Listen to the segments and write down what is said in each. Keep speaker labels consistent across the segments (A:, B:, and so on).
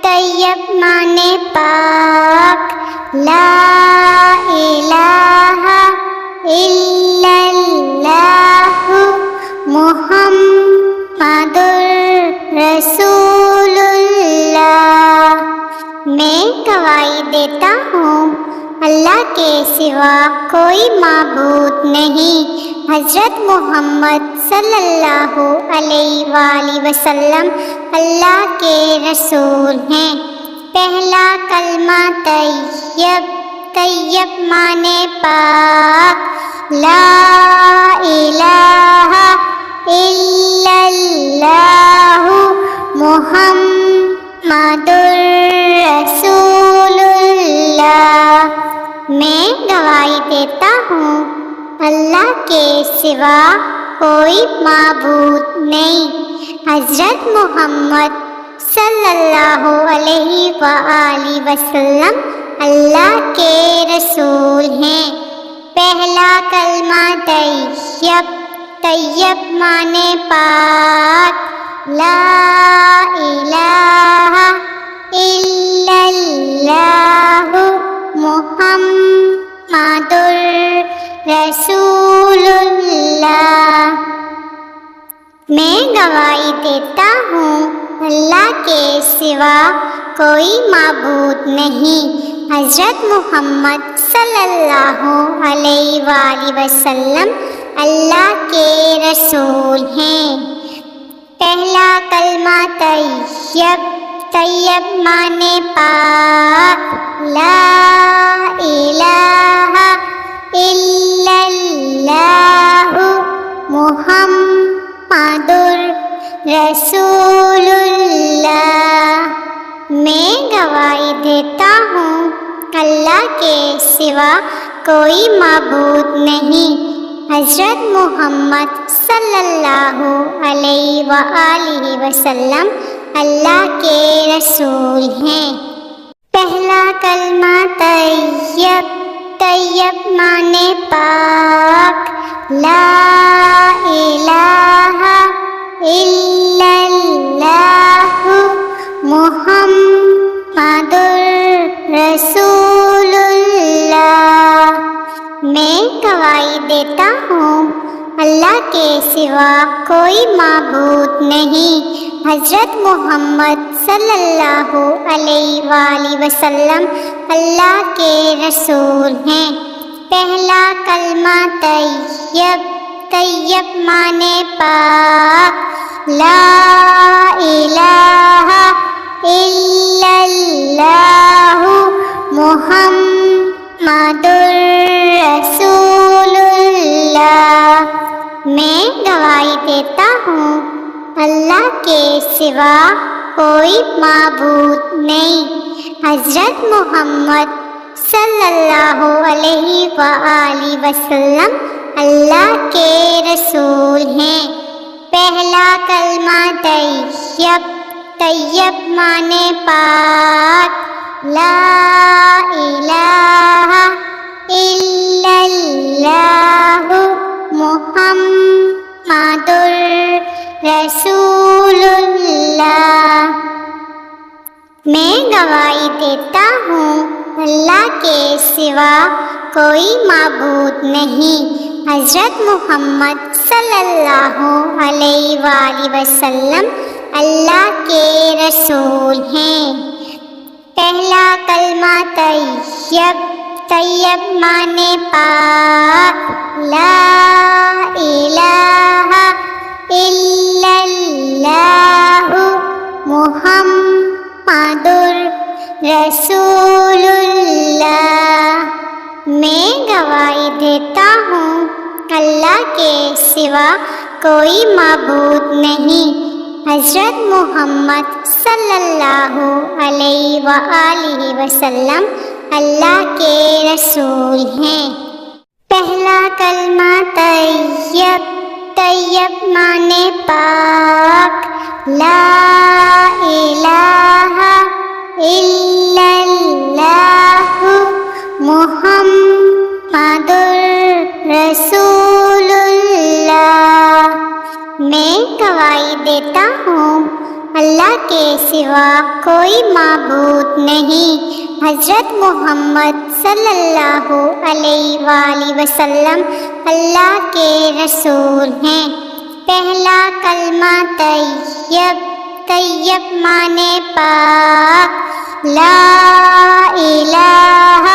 A: طیب معنی پاک، لا الہ الا اللہ محمد رسول اللہ۔ میں گواہی دیتا ہوں اللہ کے سوا کوئی معبود نہیں، حضرت محمد صلی اللہ علیہ وآلہ وسلم اللہ کے رسول ہیں۔ پہلا کلمہ طیب، طیب معنی پاک، لا الہ الا اللہ محمد رسول اللہ۔ میں گواہی دیتا ہوں اللہ کے سوا کوئی معبود نہیں، حضرت محمد صلی اللہ علیہ وآلہ وسلم اللہ کے رسول ہیں۔ پہلا کلمہ طیب، طیب معنی پاک، لا الہ الا اللہ محمد رسول اللہ۔ میں گواہی دیتا ہوں اللہ کے سوا کوئی معبود نہیں، حضرت محمد صلی اللہ علیہ وآلہ وسلم اللہ کے رسول ہیں۔ پہلا کلمہ طیب، طیب معنی پاک، لا الہ الا اللہ محمد رسول اللہ۔ میں گواہی دیتا ہوں اللہ کے سوا کوئی معبود نہیں، حضرت محمد صلی اللہ علیہ وآلہ وسلم اللہ کے رسول ہیں۔ پہلا کلمہ طیب، طیب معنی پاک، لا الہ الا اللہ محمد رسول اللہ۔ میں گواہی دیتا ہوں اللہ کے سوا کوئی معبود نہیں، حضرت محمد صلی اللہ علیہ وآلہ وسلم اللہ کے رسول ہیں۔ پہلا کلمہ طیب، طیب معنی پاک، لا الہ الا اللہ محمد رسول اللہ۔ میں گواہی دیتا ہوں اللہ کے سوا کوئی معبود نہیں، حضرت محمد صلی اللہ علیہ وآلہ وسلم اللہ کے رسول ہیں۔ پہلا کلمہ طیب، طیب معنی پاک، لا الہ الا اللہ محمد رسول اللہ۔ میں گواہی دیتا ہوں اللہ کے سوا کوئی معبود نہیں، حضرت محمد صلی اللہ علیہ وآلہ وسلم اللہ کے رسول ہیں۔ پہلا کلمہ طیب، طیب معنی پاک، لا الہ الا اللہ محمد رسول اللہ۔ میں گواہی دیتا ہوں اللہ کے سوا کوئی معبود نہیں، حضرت محمد صلی اللہ علیہ وآلہ وسلم اللہ کے رسول ہیں۔ پہلا کلمہ طیب، طیب معنی پاک، لا الہ الا اللہ محمد رسول اللہ۔ میں گواہی دیتا ہوں اللہ کے سوا کوئی معبود نہیں، حضرت محمد صلی اللہ علیہ وآلہ وسلم اللہ کے رسول ہیں۔ پہلا کلمہ طیب، طیب معنی پاک، لا الہ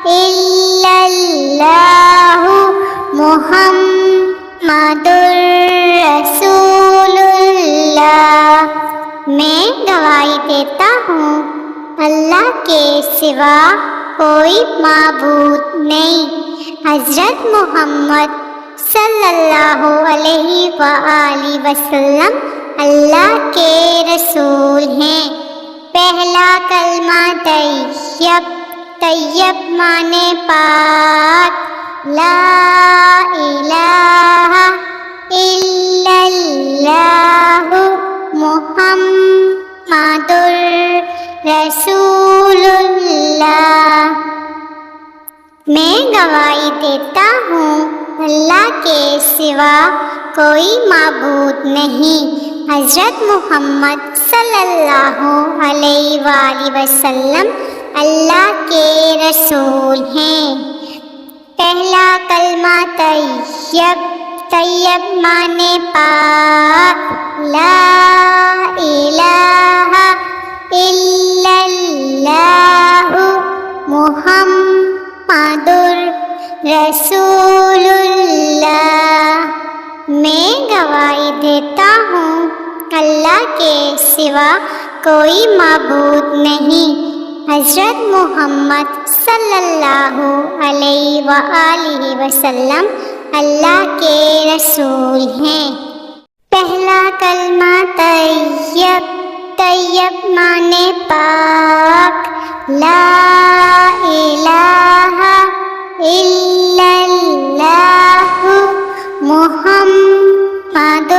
A: الا اللہ محمد رسول اللہ۔ میں گواہی دیتا ہوں اللہ کے سوا کوئی معبود نہیں، حضرت محمد صلی اللہ علیہ وآلہ وسلم اللہ کے رسول ہیں۔ پہلا کلمہ طیب، طیب معنی پاک، لا الہ الا اللہ محمد رسول اللہ۔ میں گواہی دیتا ہوں اللہ کے سوا کوئی معبود نہیں، حضرت محمد صلی اللہ علیہ وآلہ وسلم اللہ کے رسول ہیں۔ پہلا کلمہ طیب، طیب معنی پاک، لا الہ الا اللہ محمد رسول اللہ۔ میں گواہی دیتا ہوں اللہ کے سوا کوئی معبود نہیں، حضرت محمد صلی اللہ علیہ وآلہ وسلم اللہ کے رسول ہیں۔ پہلا کلمہ طیب، طیب معنی پاک، لا الہ الا اللہ محمد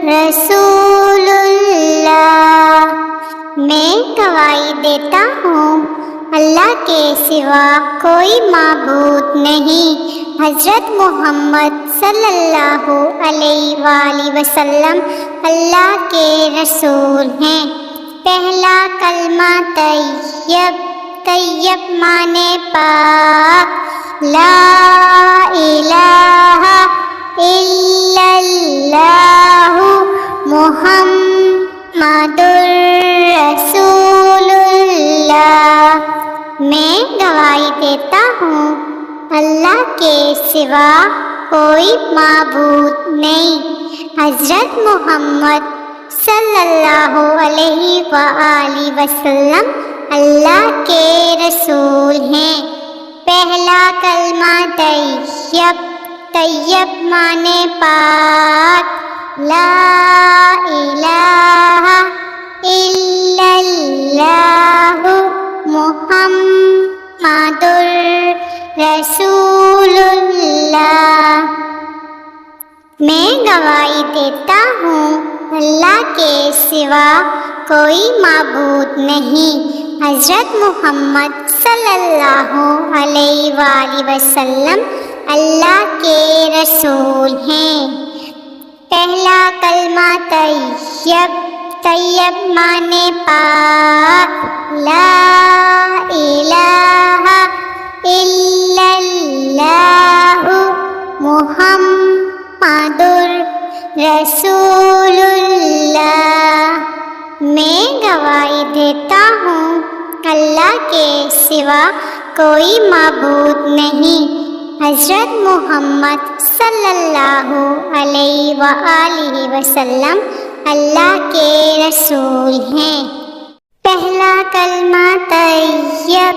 A: رسول اللہ۔ میں گواہی دیتا ہوں اللہ کے سوا کوئی معبود نہیں، حضرت محمد صلی اللہ علیہ وآلہ وسلم اللہ کے رسول ہیں۔ پہلا کلمہ طیب، طیب معنی پاک، لا الہ الا اللہ محمد رسول اللہ۔ میں گواہی دیتا ہوں اللہ کے سوا کوئی معبود نہیں، حضرت محمد صلی اللہ علیہ وآلہ وسلم اللہ کے رسول ہیں۔ پہلا کلمہ طیب، طیب معنی پاک، لا الہ الا اللہ محمد رسول اللہ۔ میں گواہی دیتا ہوں اللہ کے سوا کوئی معبود نہیں، حضرت محمد صلی اللہ علیہ وآلہ وسلم اللہ کے رسول ہیں۔ پہلا کلمہ طیب، طیب معنی پاک، لا الہ الا اللہ محمد رسول اللہ۔ میں گواہی دیتا ہوں اللہ کے سوا کوئی معبود نہیں، حضرت محمد صلی اللہ علیہ وآلہ وسلم اللہ کے رسول ہیں۔ پہلا کلمہ طیب،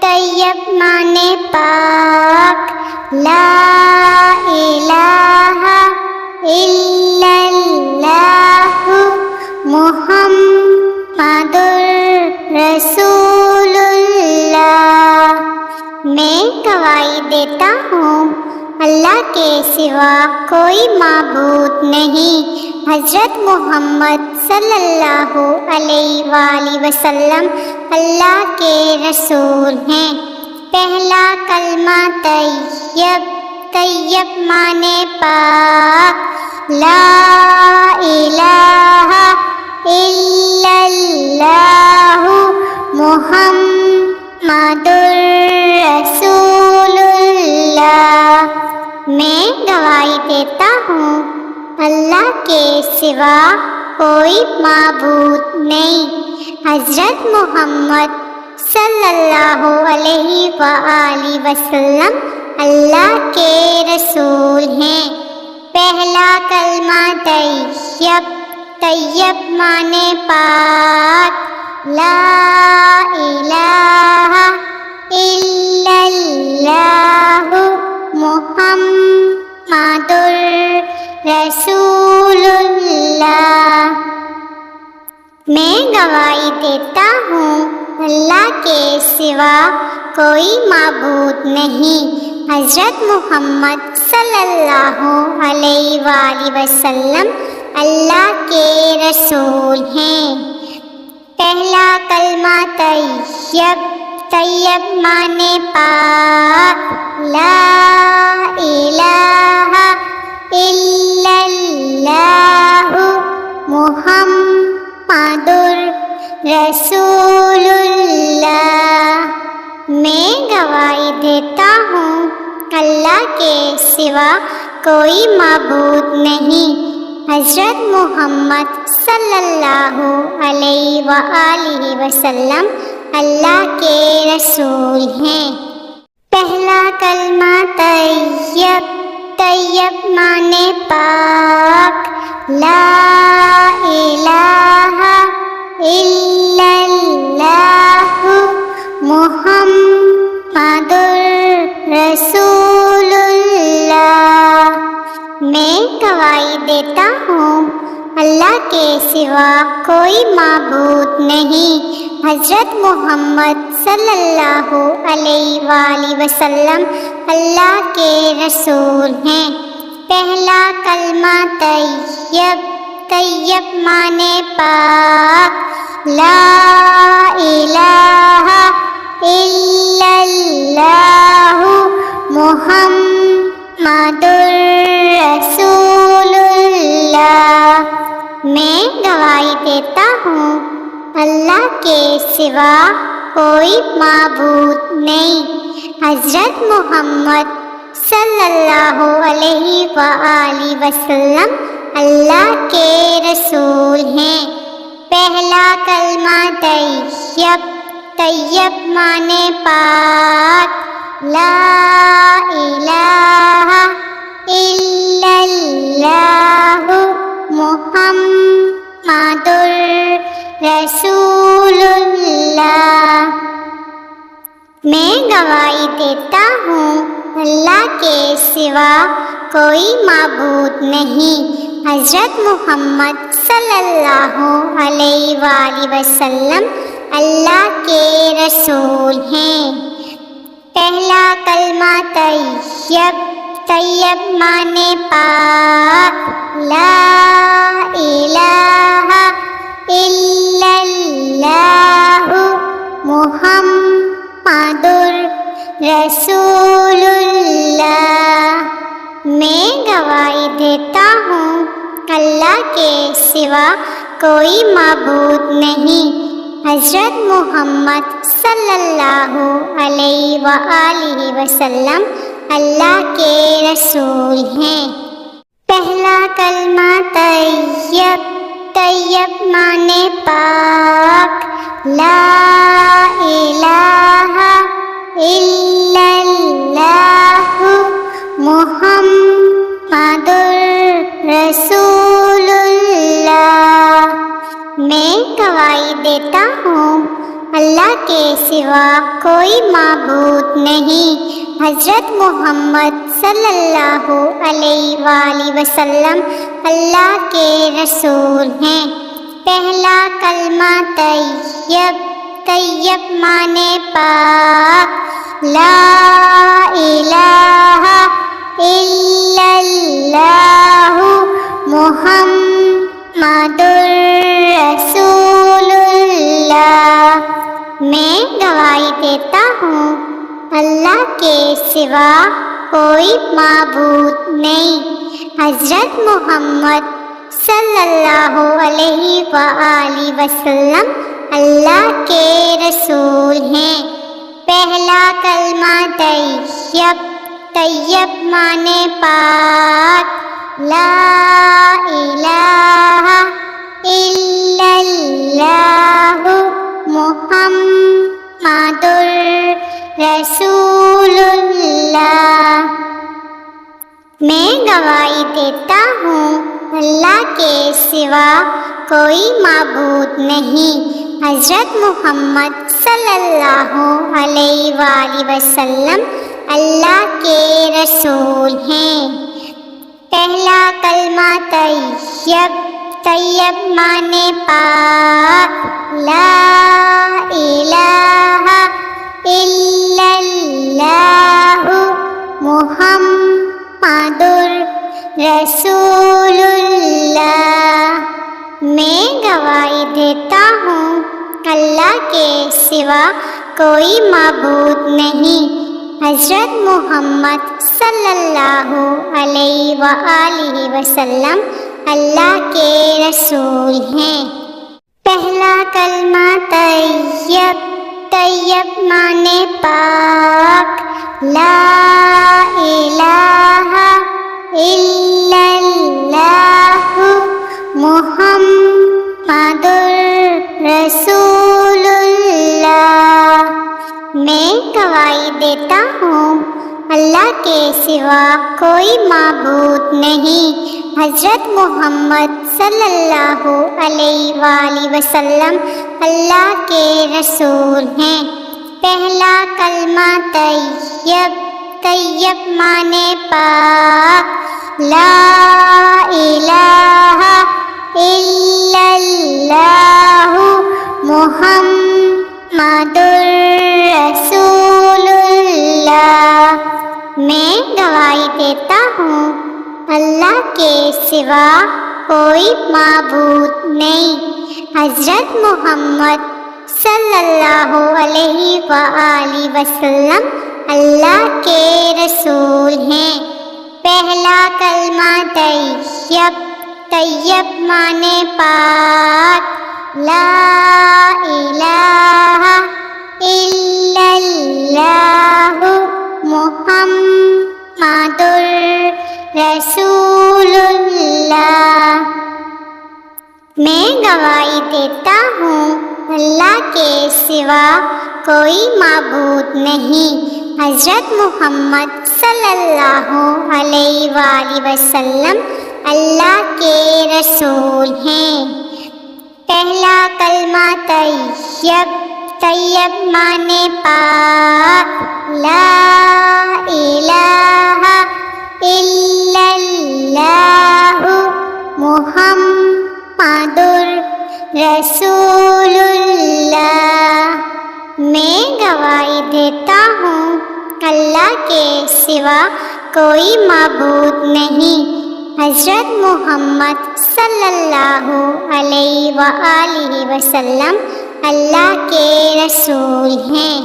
A: طیب معنی پاک، لا الہ الا اللہ محمد رسول اللہ۔ میں گواہی دیتا ہوں اللہ کے سوا کوئی معبود نہیں، حضرت محمد صلی اللہ علیہ وآلہ وسلم اللہ کے رسول ہیں۔ پہلا کلمہ طیب، طیب معنی پاک، لا الہ ہوں اللہ کے سوا کوئی معبود نہیں۔ حضرت محمد صلی اللہ علیہ وآلہ وسلم اللہ کے رسول ہیں۔ پہلا کلمہ طیب، طیب معنی پاک، لا الہ الا اللہ محمد رسول اللہ۔ میں گواہی دیتا ہوں اللہ کے سوا کوئی معبود نہیں۔ حضرت محمد صلی اللہ علیہ وآلہ وسلم اللہ کے رسول ہیں۔ پہلا کلمہ طیب، طیب معنی پاک، لا الہ الا اللہ محمد رسول اللہ۔ میں گواہی دیتا ہوں اللہ کے سوا کوئی معبود نہیں۔ حضرت محمد صلی اللہ علیہ وآلہ وسلم اللہ کے رسول ہیں۔ پہلا کلمہ طیب، طیب معنی پاک، لا الہ الا اللہ محمد رسول اللہ۔ میں گواہی دیتا ہوں اللہ کے سوا کوئی معبود نہیں۔ حضرت محمد صلی اللہ علیہ وآلہ وسلم اللہ کے رسول ہیں۔ پہلا کلمہ طیب، طیب معنی پاک، لا الہ الا اللہ محمد رسول اللہ۔ میں گواہی دیتا ہوں اللہ کے سوا کوئی معبود نہیں۔ حضرت محمد صلی اللہ علیہ وآلہ وسلم اللہ کے رسول ہیں۔ پہلا کلمہ طیب، طیب معنی پاک، لا الہ الا اللہ محمد رسول اللہ۔ میں گواہی دیتا ہوں اللہ کے سوا کوئی معبود نہیں۔ حضرت محمد صلی اللہ علیہ وآلہ وسلم اللہ کے رسول ہیں۔ پہلا کلمہ طیب، طیب معنی پاک، لا الہ الا اللہ محمد رسول اللہ۔ میں گواہی دیتا ہوں اللہ کے سوا کوئی معبود نہیں۔ حضرت محمد صلی اللہ علیہ وآلہ وسلم اللہ کے رسول ہیں۔ پہلا کلمہ طیب، طیب معنی پاک، لا الہ الا اللہ محمد رسول اللہ۔ میں گواہی دیتا ہوں اللہ کے سوا کوئی معبود نہیں۔ حضرت محمد صلی اللہ علیہ وآلہ وسلم اللہ کے رسول ہیں۔ پہلا کلمہ طیب، طیب معنی پاک، لا الہ الا اللہ محمد رسول اللہ۔ میں گواہی دیتا ہوں اللہ کے سوا کوئی معبود نہیں۔ حضرت محمد صلی اللہ علیہ وآلہ وسلم اللہ کے رسول ہیں۔ پہلا کلمہ طیب، طیب معنی پاک، لا الہ الا اللہ محمد رسول اللہ۔ میں گواہی دیتا ہوں اللہ کے سوا کوئی معبود نہیں، حضرت محمد صلی اللہ علیہ وآلہ وسلم اللہ کے رسول ہیں۔ پہلا کلمہ طیب، طیب معنی پاک، لا الہ الا اللہ محمد رسول اللہ۔ میں گواہی دیتا ہوں اللہ کے سوا کوئی معبود نہیں، حضرت محمد صلی اللہ علیہ وآلہ وسلم اللہ کے رسول ہیں۔ پہلا کلمہ طیب، طیب معنی پاک، لا الہ الا اللہ محمد رسول اللہ۔ میں گواہی دیتا ہوں اللہ کے سوا کوئی معبود نہیں، حضرت محمد صلی اللہ علیہ وآلہ وسلم اللہ کے رسول ہیں۔ پہلا کلمہ طیب، طیب معنی پاک، لا الہ الا اللہ محمد رسول اللہ۔ میں گواہی دیتا ہوں اللہ کے سوا کوئی معبود نہیں، حضرت محمد صلی اللہ علیہ وآلہ وسلم اللہ کے رسول ہیں۔ پہلا کلمہ طیب، طیب معنی پاک، لا الہ الا اللہ محمد رسول اللہ۔ میں گواہی دیتا ہوں اللہ کے سوا کوئی معبود نہیں، حضرت محمد صلی اللہ علیہ وآلہ وسلم اللہ کے رسول ہیں۔ پہلا کلمہ طیب، طیب معنی پاک، لا الہ الا اللہ محمد رسول اللہ۔ میں گواہی دیتا ہوں اللہ کے سوا کوئی معبود نہیں، حضرت محمد صلی اللہ علیہ وآلہ وسلم اللہ کے رسول ہیں۔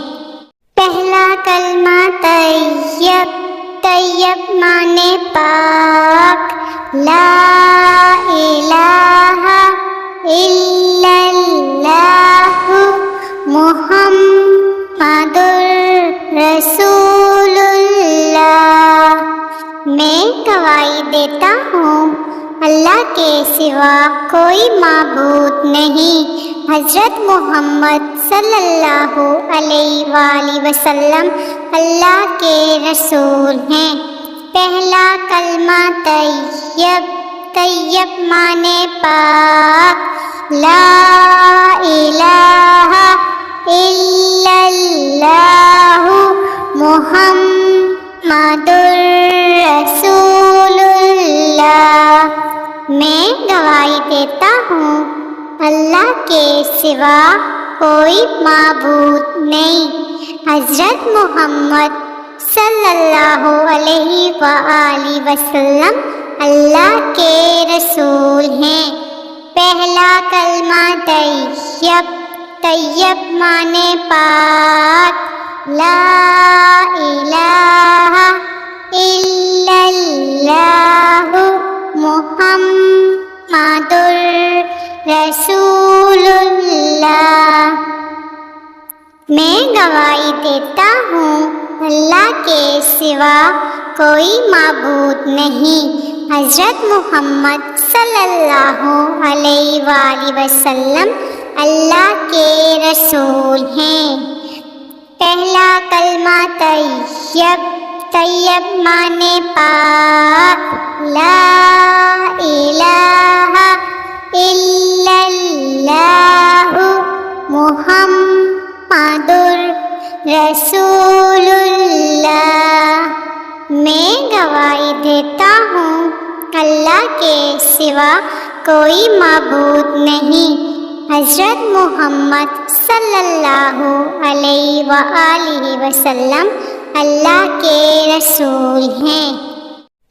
A: پہلا کلمہ طیب، طیب معنی پاک، لا الہ الا اللہ محمد رسول اللہ۔ میں گواہی دیتا ہوں اللہ کے سوا کوئی معبود نہیں، حضرت محمد صلی اللہ علیہ وآلہ وسلم اللہ کے رسول ہیں۔ پہلا کلمہ طیب، طیب معنی پاک، لا الہ الا اللہ محمد رسول اللہ۔ میں گواہی دیتا ہوں اللہ کے سوا کوئی معبود نہیں، حضرت محمد صلی اللہ علیہ وآلہ وسلم اللہ کے رسول ہیں۔ پہلا کلمہ طیب، طیب معنی پاک، لا الہ الا اللہ محمد رسول اللہ۔ میں گواہی دیتا ہوں اللہ کے سوا کوئی معبود نہیں، حضرت محمد صلی اللہ علیہ وآلہ وسلم اللہ کے رسول ہیں۔ پہلا کلمہ طیب، طیب معنی پاک، لا الہ الا اللہ محمد رسول اللہ۔ میں گواہی دیتا ہوں اللہ کے سوا کوئی معبود نہیں، حضرت محمد صلی اللہ علیہ وآلہ وسلم اللہ کے رسول ہیں۔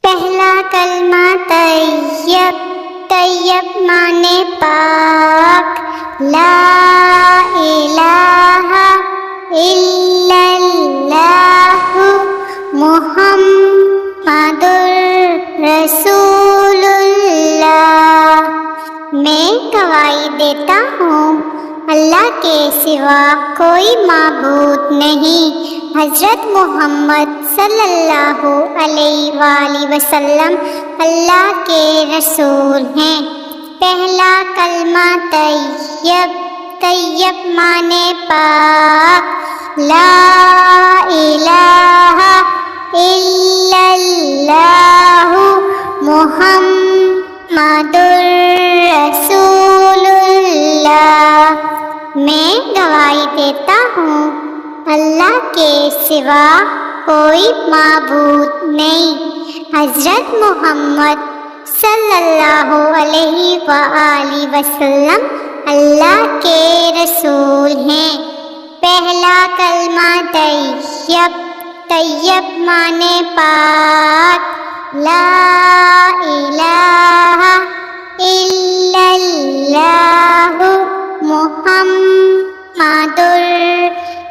A: پہلا کلمہ طیب، طیب معنی پاک، لا الہ الا اللہ محمد رسول اللہ۔ میں گواہی دیتا ہوں اللہ کے سوا کوئی معبود نہیں، حضرت محمد صلی اللہ علیہ وآلہ وسلم اللہ کے رسول ہیں۔ پہلا کلمہ طیب، طیب معنی پاک، لا الہ الا اللہ محمد رسول اللہ۔ میں گواہی دیتا ہوں اللہ کے سوا کوئی معبود نہیں، حضرت محمد صلی اللہ علیہ وآلہ وسلم اللہ کے رسول ہیں۔ پہلا کلمہ طیب، طیب معنی پاک، لا الہ الا اللہ محمد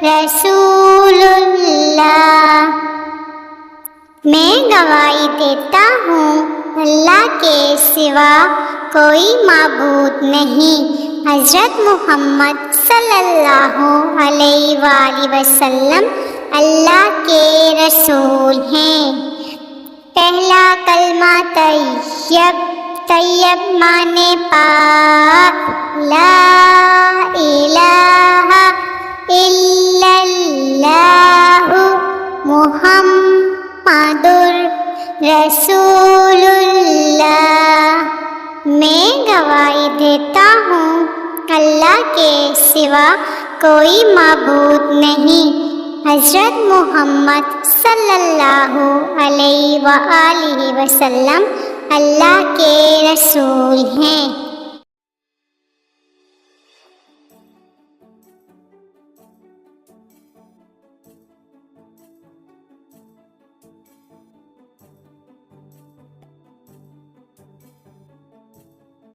A: رسول اللہ۔ میں گواہی دیتا ہوں اللہ کے سوا کوئی معبود نہیں، حضرت محمد صلی اللہ علیہ وآلہ وسلم اللہ کے رسول ہیں۔ پہلا کلمہ طیب، طیب معنی پاک، لا الہ الا اللہ محمد رسول اللہ۔ میں گواہی دیتا ہوں اللہ کے سوا کوئی معبود نہیں، حضرت محمد صلی اللہ علیہ وآلہ وسلم اللہ کے رسول ہیں۔